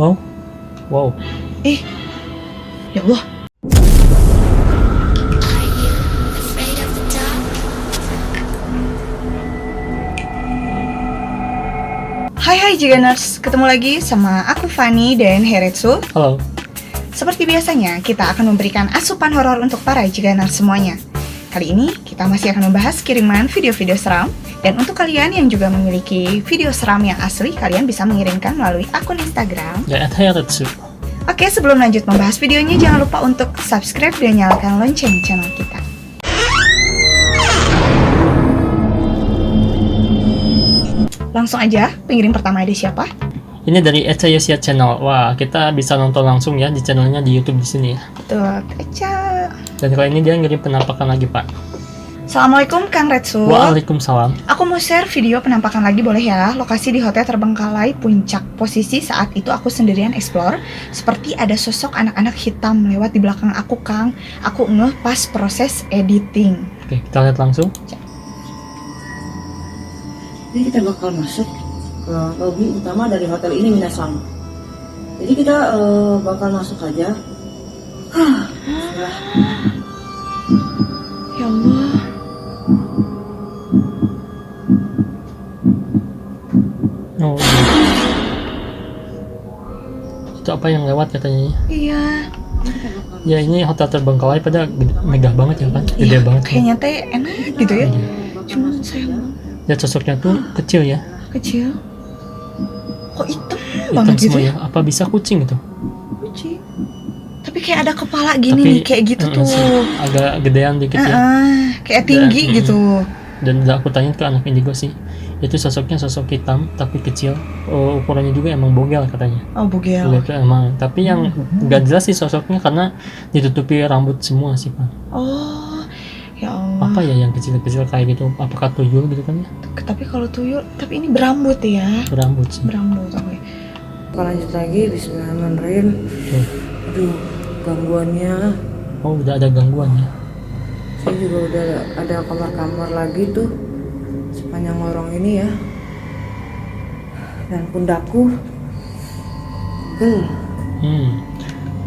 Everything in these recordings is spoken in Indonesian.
Oh, wow. Ya Allah. Hai Jiganers, ketemu lagi sama aku Fanny dan Heretsu. Halo. Seperti biasanya, kita akan memberikan asupan horor untuk para Jiganers semuanya. Kali ini, kita masih akan membahas kiriman video-video seram. Dan untuk kalian yang juga memiliki video seram yang asli, kalian bisa mengirimkan melalui akun Instagram Ya, Heretsu. Oke, sebelum lanjut membahas videonya, jangan lupa untuk subscribe dan nyalakan lonceng channel kita. Langsung aja, pengirim pertama ada siapa? Ini dari Echa Yosia Channel. Wah, kita bisa nonton langsung ya di channelnya di YouTube di sini ya. Betul, Echa. Dan kali ini dia ngirim penampakan lagi, Pak. Assalamualaikum Kang Retsu. Waalaikumsalam. Aku mau share video penampakan lagi boleh ya? Lokasi di Hotel Terbengkalai Puncak. Posisi saat itu aku sendirian explore. Seperti ada sosok anak-anak hitam lewat di belakang aku, Kang. Aku ngeh pas proses editing. Oke, kita lihat langsung. Jadi kita bakal masuk ke lobi utama dari hotel ini, Minasan. Jadi kita bakal masuk aja. Ya Allah. Oh, itu apa yang lewat katanya? Iya. Ya, ini Hotel Terbengkalai pada megah banget ya kan? Gede Iya, banget. kayaknya teh enak gitu ya. Iya. Cuman sayang Ya, sosoknya tuh kecil ya. kecil. Kok hitam Hitam banget gitu semua ya? ya. Apa bisa kucing gitu? Kucing. Tapi kayak ada kepala gini nih, kayak gitu tuh. Agak gedean dikit ya. Kayak tinggi Dan, gitu. Dan aku tanya ke anak indigo sih, itu sosoknya sosok hitam tapi kecil. Ukurannya juga emang bogel katanya. Oh, bugel. Bogel tuh emang, tapi yang nggak jelas sih sosoknya karena ditutupi rambut semua sih Pak. Oh, ya Allah. Apa ya yang kecil-kecil kayak gitu? Apakah tuyul gitu kan ya? Tapi kalau tuyul, tapi ini berambut ya. Berambut sih. Berambut, oke. Kita lanjut lagi, bismillahirrahmanirrahim. Aduh, gangguannya. Oh, udah ada gangguan ya. Saya juga udah ada kamar-kamar lagi tuh sepanjang lorong ini ya. Dan pundakku pegel.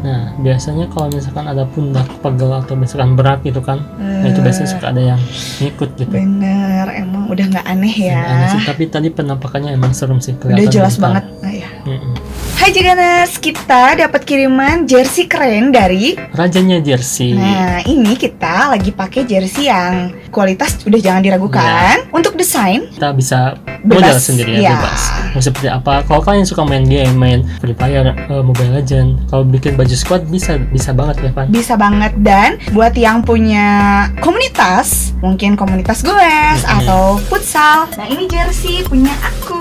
Nah, biasanya kalau misalkan ada pundak pegel atau misalkan berat gitu kan, nah itu biasanya suka ada yang ngikut gitu. Bener, emang udah nggak aneh ya. Aneh sih, tapi tadi penampakannya emang serem sih. Udah kelihatan jelas bentar. banget. Nah, ya. Mm-mm. Hai Jiganers, kita dapat kiriman jersey keren dari. Rajanya jersey. Nah, ini kita lagi pakai jersey yang kualitas udah jangan diragukan. Untuk desain Kita bisa Bebas, modal sendiri ya, ya. bebas. Mau seperti apa? Kalau kalian suka main game, main Free Fire, Mobile Legend, kalau bikin baju squad bisa banget ya, Van. bisa banget. Dan buat yang punya komunitas, mungkin komunitas goes atau futsal. Nah, ini jersey punya aku.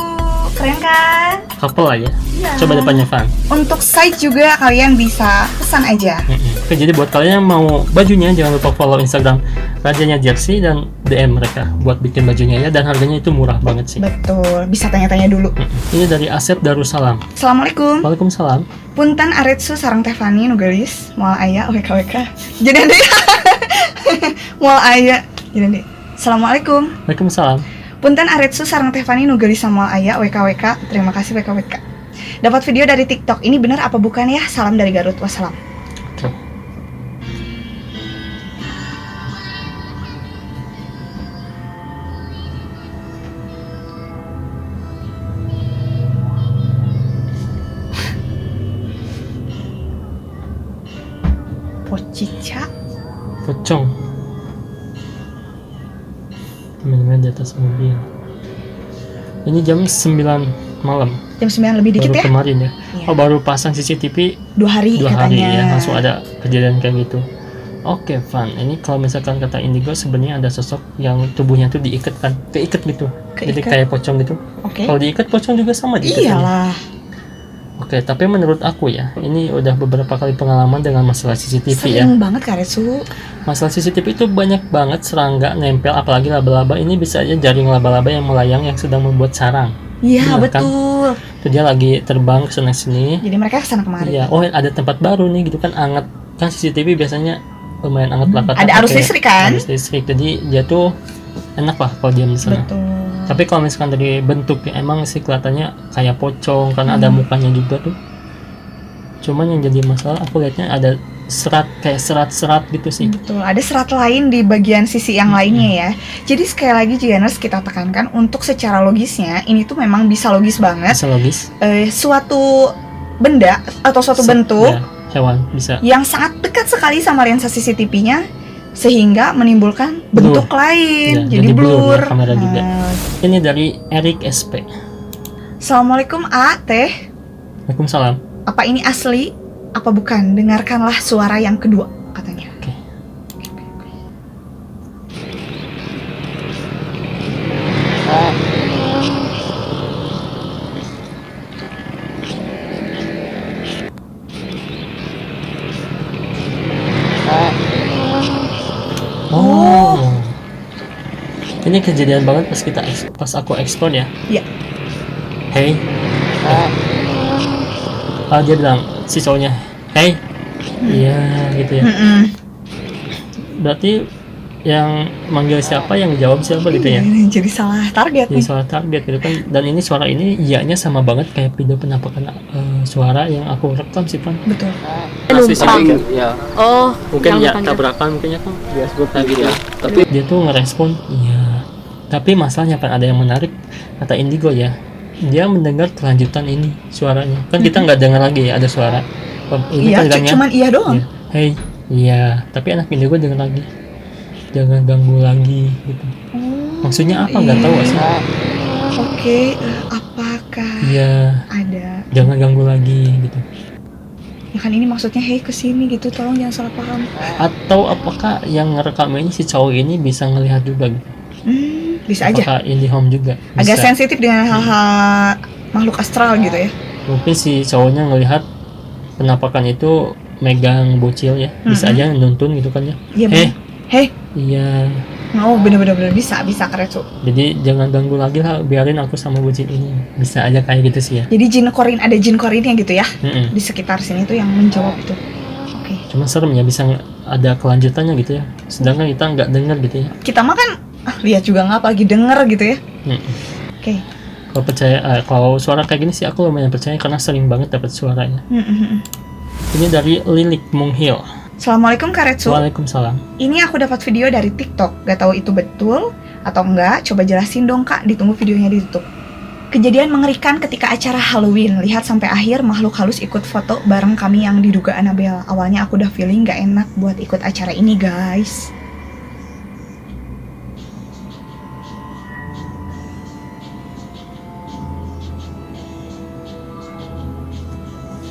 Keren kan? Couple aja. Iya. Coba depannya, Van. Untuk size juga kalian bisa pesan aja. Oke, jadi buat kalian yang mau bajunya, jangan lupa follow Instagram Rajanya Jersey dan DM mereka buat bikin bajunya ya, dan harganya itu murah banget sih. Betul, bisa tanya-tanya dulu. Ini dari Asep Darussalam. Assalamualaikum. Waalaikumsalam. Punten Aretsu sareng Tefani nugelis moal aya WKWK. Jadi deh. Moal aya. Jadi deh. Assalamualaikum. Waalaikumsalam. Punten Aretsu sareng Tefani nugelis moal aya WKWK. Terima kasih WKWK. Dapat video dari TikTok. Ini benar apa bukan ya? Salam dari Garut. Wassalam. Oke. Pocica. Pocong. Teman-teman di atas mobil. Ini jam 9 malam. Jam 9 lebih dikit Baru ya? kemarin ya. Iya. Oh, baru pasang CCTV 2 hari 2 hari katanya. ya, langsung ada kejadian kayak gitu. Oke, Van. Ini kalau misalkan kata Indigo sebenarnya ada sosok yang tubuhnya tuh diikat kan, keikat gitu. Jadi Keikat? kayak pocong gitu. Oke. Kalau diikat pocong juga sama diikat. Iyalah. Oke, tapi menurut aku ya, ini udah beberapa kali pengalaman dengan masalah CCTV ya. Sering banget Karetsu. Masalah CCTV itu banyak banget serangga nempel, apalagi laba-laba. Ini bisa aja jaring laba-laba yang melayang yang sedang membuat sarang. Iya, Bener kan? betul. Itu dia lagi terbang ke sana sini. Jadi mereka kesana kemari. Iya, oh ada tempat baru nih gitu kan, anget. Kan CCTV biasanya lumayan anget lah. Ada arus listrik kan? Arus listrik, jadi dia tuh enak lah kalau diam di sana. Betul. Tapi kalau misalkan dari bentuknya emang sih kelihatannya kayak pocong karena ada mukanya juga tuh. Cuman yang jadi masalah aku lihatnya ada serat gitu sih. Betul, ada serat lain di bagian sisi yang lainnya ya. Jadi sekali lagi Jiganers, kita tekankan untuk secara logisnya ini tuh memang bisa logis banget. Bisa logis. Suatu benda atau suatu bentuk Ya, hewan bisa. yang sangat dekat sekali sama lensa CCTV-nya sehingga menimbulkan bentuk lain, Ya, jadi blur. ya, kamera juga. Ini dari Eric SP. Assalamualaikum A, Teh. Waalaikumsalam. Apa ini asli? Apa bukan? Dengarkanlah suara yang kedua, katanya. Oke. Oh. Ini kejadian banget pas aku ekspor ya. Iya. Hey. Dia bilang si cowoknya, hey. Iya gitu ya. Berarti yang manggil siapa, yang jawab siapa gitu ya. Jadi salah target Jadi nih. salah target gitu kan. Dan ini suara ini iyanya sama banget kayak video penampakan suara yang aku rekam sih Pan. Betul. Numpang. Ya. Oh, Mungkin yang ya panggil. tabrakan mungkin ya kan dia sebut gitu ya. Tapi dia tuh ngerespon iya. Tapi masalahnya Pan, ada yang menarik kata Indigo ya. Dia mendengar kelanjutan ini suaranya. Kan kita nggak dengar lagi ya ada suara. Ini Iya, kan bilangnya, cuman iya doang. iya, hey, iya. Tapi anak Indigo dengar lagi. Jangan ganggu lagi gitu. Maksudnya apa nggak tahu sih. Oke, apakah Iya, ada? jangan ganggu lagi gitu. Ya kan ini maksudnya hey kesini gitu, tolong jangan salah paham. Atau apakah yang ngerekam ini si cowok ini bisa ngelihat juga gitu? Bisa aja. Apakah IndiHome juga? Agak Bisa. sensitif dengan hal-hal makhluk astral gitu ya. Mungkin si cowoknya ngelihat penampakan itu megang bocil ya. Bisa aja nuntun gitu kan ya. Iya Eh, Hey, iya. oh bener-bener bisa Karetsu. Jadi jangan ganggu lagi lah, biarin aku sama bocil ini. Bisa aja kayak gitu sih ya. Jadi ada jin korinnya gitu ya Mm-mm. di sekitar sini tuh yang menjawab itu. Oke. Cuma serem ya, bisa ada kelanjutannya gitu ya. Sedangkan kita nggak dengar gitu ya. Kita mah kan lihat juga nggak apalagi denger gitu ya. Mm-mm. Oke. Kalau percaya, kalau suara kayak gini sih aku lumayan percaya karena sering banget dapat suaranya. Ini dari Lilik Munghil. Assalamualaikum Karetsu. Waalaikumsalam. Ini aku dapat video dari TikTok. Gak tahu itu betul atau enggak. Coba jelasin dong Kak. Ditunggu videonya di YouTube. Kejadian mengerikan ketika acara Halloween. Lihat sampai akhir makhluk halus ikut foto bareng kami yang diduga Annabelle. Awalnya aku udah feeling gak enak buat ikut acara ini guys.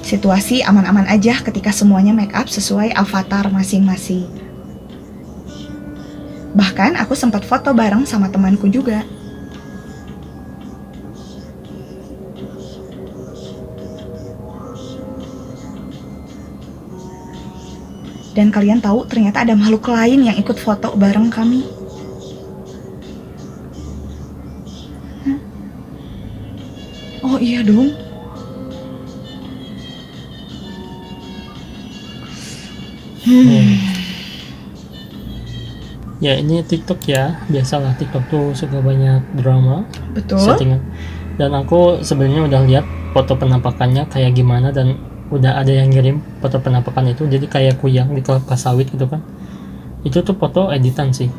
Situasi aman-aman aja ketika semuanya make up sesuai avatar masing-masing. Bahkan aku sempat foto bareng sama temanku juga. Dan kalian tahu ternyata ada makhluk lain yang ikut foto bareng kami. Hah? Oh iya dong. Ya ini TikTok ya, biasalah TikTok tuh suka banyak drama, Betul. settingan. Dan aku sebenarnya udah lihat foto penampakannya kayak gimana dan udah ada yang ngirim foto penampakan itu, jadi kayak kuyang di kelapa sawit gitu kan. Itu tuh foto editan sih.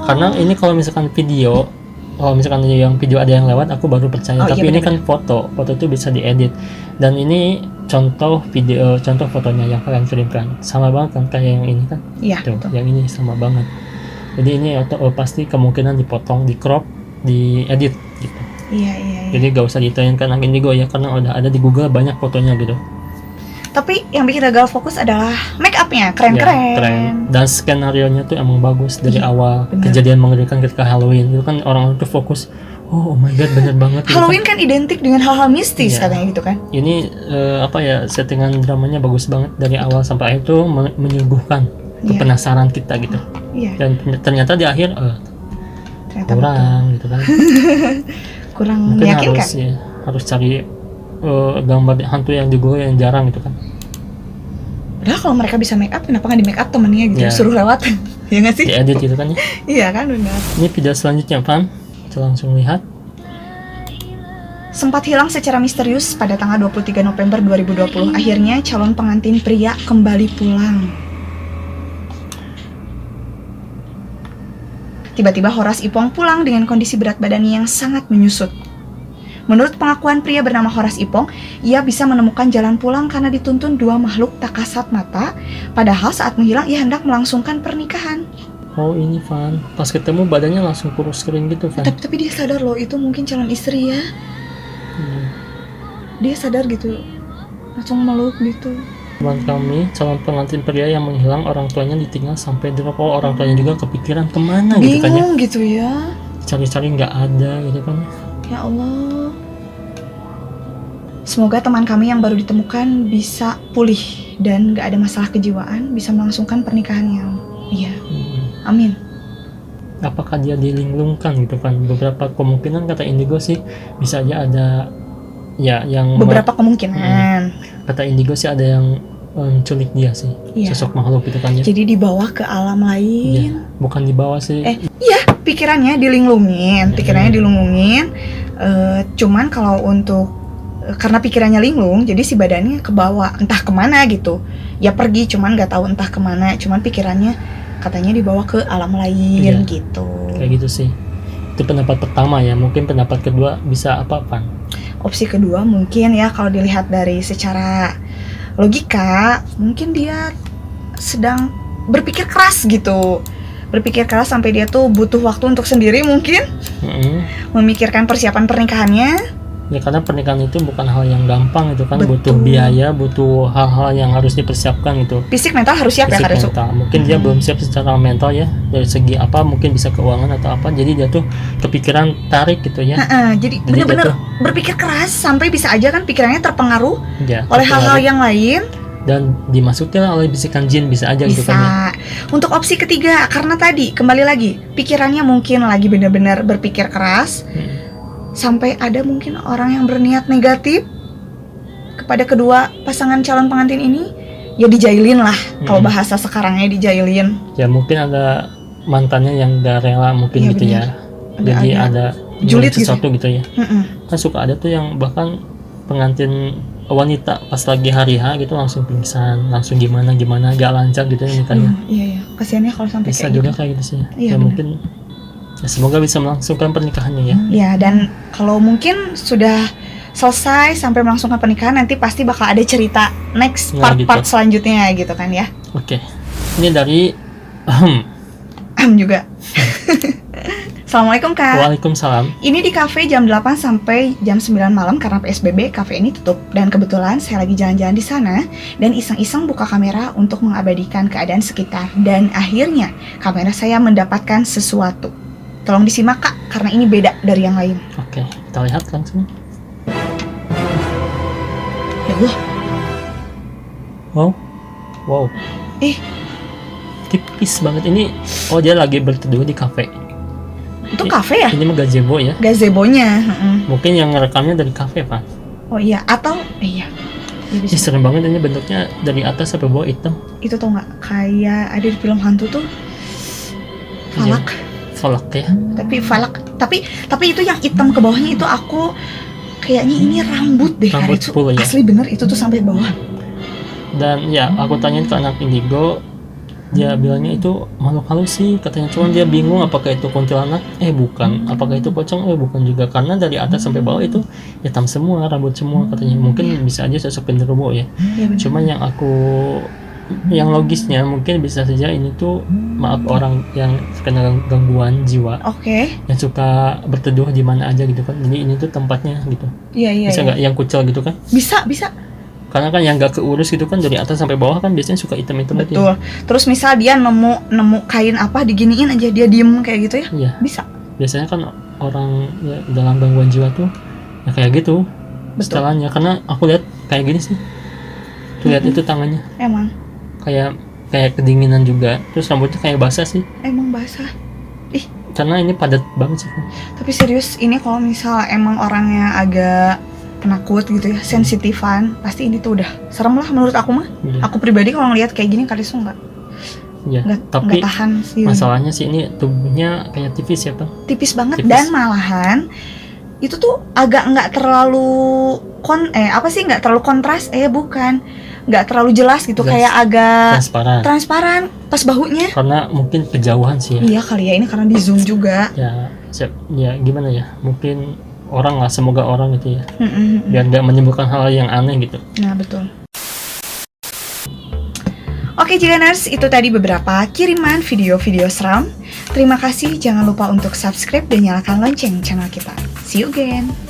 Karena ini kalau misalkan video, kalau misalkan yang video ada yang lewat aku baru percaya. Oh, Tapi iya, ini kan foto itu bisa diedit. Dan ini contoh video, contoh fotonya yang kalian kirimkan sama banget kan kayak yang ini kan. Iya, Tuh, betul. yang ini sama banget. Jadi ini pasti kemungkinan dipotong, di crop, diedit gitu. Iya. Jadi gak usah ditayangkan anak Indigo ya, karena udah ada di Google banyak fotonya gitu. Tapi yang bikin gagal fokus adalah make upnya Ya, keren-keren. keren. Dan skenario-nya tuh emang bagus dari Iya, awal. bener. Kejadian mengerikan ketika Halloween itu kan orang-orang tuh fokus. Oh my god, bener banget. gitu Halloween kan identik dengan hal-hal mistis Iya. katanya gitu kan. Ini apa ya, settingan dramanya bagus banget dari awal sampai akhir tuh menyuguhkan Iya. penasaran kita gitu. Iya. Dan ternyata di akhir Ternyata kurang gitu kan. kurang Mungkin meyakinkan. harus cari gambar hantu yang di Google yang jarang gitu kan. Padahal kalau mereka bisa make up, kenapa nggak di make up temennya gitu, Iya. suruh lewat? Ya nggak sih? Diedit gitu kan ya. Iya kan benar. Ini video selanjutnya Pan, kita langsung lihat. sempat hilang secara misterius pada tanggal 23 November 2020. Akhirnya calon pengantin pria kembali pulang. Tiba-tiba Horas Ipong pulang dengan kondisi berat badannya yang sangat menyusut. Menurut pengakuan pria bernama Horas Ipong, ia bisa menemukan jalan pulang karena dituntun dua makhluk tak kasat mata, padahal saat menghilang ia hendak melangsungkan pernikahan. Oh ini Van, pas ketemu badannya langsung kurus kering gitu Van. Tapi dia sadar loh itu mungkin calon istri ya. Dia sadar gitu, langsung meluk gitu. Teman kami, calon pengantin pria yang menghilang, orang tuanya ditinggal sampai drop. Oh, orang tuanya juga kepikiran kemana gitu kan ya. Bingung gitu ya. Cari-cari nggak ada gitu kan. Ya Allah. Semoga teman kami yang baru ditemukan bisa pulih dan gak ada masalah kejiwaan, bisa melangsungkan pernikahannya. Iya. Amin. Apakah dia dilinglungkan gitu kan? Beberapa kemungkinan kata Indigo sih bisa aja ada ya yang Beberapa kemungkinan. Kata Indigo sih ada yang menculik dia sih. Iya. Sosok makhluk gitu kan ya. Jadi dibawa ke alam lain. Iya. Bukan dibawa sih. Iya, pikirannya dilinglungin, cuman kalau untuk karena pikirannya linglung, jadi si badannya kebawa entah kemana gitu. Ya pergi, cuman nggak tahu entah kemana. Cuman pikirannya katanya dibawa ke alam lain gitu. Kayak gitu sih. Itu pendapat pertama ya. Mungkin pendapat kedua bisa apa-apa. Opsi kedua mungkin ya kalau dilihat dari secara logika, mungkin dia sedang berpikir keras gitu. Berpikir keras sampai dia tuh butuh waktu untuk sendiri mungkin. Memikirkan persiapan pernikahannya. Ya karena pernikahan itu bukan hal yang gampang gitu kan. Betul. Butuh biaya, butuh hal-hal yang harus dipersiapkan gitu. Fisik mental harus siap Fisik ya Kak Resu? mental. Mungkin dia belum siap secara mental ya. Dari segi apa, mungkin bisa keuangan atau apa. Jadi dia tuh kepikiran tarik gitu ya. Jadi bener-bener berpikir keras sampai bisa aja kan pikirannya terpengaruh Ya, oleh hal-hal yang lain. Dan dimasukin oleh bisikan jin bisa aja gitu kan ya. Bisa. Untuk opsi ketiga, karena tadi kembali lagi pikirannya mungkin lagi benar-benar berpikir keras, sampai ada mungkin orang yang berniat negatif kepada kedua pasangan calon pengantin ini, ya dijailin lah. Kalau bahasa sekarangnya dijailin. Ya mungkin ada mantannya yang gak rela mungkin Iya, gitu benar. ya. Jadi ada julid sesuatu gitu ya. Kan suka ada tuh yang bahkan pengantin wanita pas lagi hari H gitu langsung pingsan, langsung gimana gak lancar gitu ya nikahnya. Iya. Kasiannya kalau sampai Bisa kayak juga gitu. kayak gitu sih. Iya, Ya benar. mungkin ya, semoga bisa melangsungkan pernikahannya ya. Ya, dan kalau mungkin sudah selesai sampai melangsungkan pernikahan, nanti pasti bakal ada cerita next Nah, part-part gitu. selanjutnya gitu kan ya. Oke. Ini dari Juga. Assalamualaikum Kak. Waalaikumsalam. Ini di kafe jam 8 sampai jam 9 malam karena PSBB kafe ini tutup. Dan kebetulan saya lagi jalan-jalan di sana dan iseng-iseng buka kamera untuk mengabadikan keadaan sekitar. Dan akhirnya kamera saya mendapatkan sesuatu. Tolong disimak Kak, karena ini beda dari yang lain. Oke, kita lihat langsung. Ya Allah. Wow. Tipis banget ini. Oh, dia lagi berteduh di kafe. Itu kafe ya? Ini mah gazebo ya. Gazebonya. Mungkin yang ngerekamnya dari kafe, Pak. Oh iya, atau iya. Ya, Ini bisa. serem banget ini bentuknya dari atas sampai bawah hitam. Itu tau nggak? Kayak ada di film hantu tuh. Falak. Falak ya. Tapi itu yang hitam ke bawahnya itu aku kayaknya ini rambut deh. Rambut Kak. Itu full, ya. asli bener itu tuh sampai bawah. Dan ya, aku tanyain ke anak Indigo, dia bilangnya itu makhluk halus sih katanya, cuman dia bingung apakah itu kuntilanak, bukan, apakah itu pocong, bukan juga, karena dari atas sampai bawah itu hitam semua, rambut semua katanya. Mungkin bisa aja sosok genderuwo ya. Iya, bener. Cuman yang logisnya mungkin bisa saja ini tuh maaf orang yang kena gangguan jiwa, Oke. yang suka berteduh di mana aja gitu kan. Jadi ini tuh tempatnya gitu. Iya. Bisa nggak yang kucel gitu kan? Bisa. Karena kan yang gak keurus gitu kan dari atas sampai bawah kan biasanya suka hitam-hitam gitu ya. Betul. Terus misal dia nemu kain apa diginiin aja dia diem kayak gitu ya. Iya. Bisa. Biasanya kan orang ya, dalam gangguan jiwa tuh ya kayak gitu. Betul. Setelannya karena aku lihat kayak gini sih. Tuh lihat itu tangannya Emang kayak kedinginan juga. Terus rambutnya kayak basah sih. emang basah. Karena ini padat banget sih. Tapi serius ini kalau misal emang orangnya agak penakut gitu ya, sensitifan, pasti ini tuh udah serem lah menurut aku mah. Iya. Aku pribadi kalau ngelihat kayak gini kali itu nggak Tapi tahan sih. masalahnya sih ini tubuhnya kayak tipis ya, Bang. Tipis banget Tipis. dan malahan itu tuh agak nggak terlalu nggak terlalu kontras, bukan, nggak terlalu jelas gitu, Jelas. kayak agak Transparan. pas bahunya. Karena mungkin kejauhan sih ya. Iya kali ya, ini karena di zoom juga. Ya gimana ya, mungkin orang lah, semoga orang gitu ya, Mm-mm. biar nggak menimbulkan hal yang aneh gitu. Nah, betul. Oke Jiganers, itu tadi beberapa kiriman video-video seram. Terima kasih, jangan lupa untuk subscribe dan nyalakan lonceng channel kita. See you again.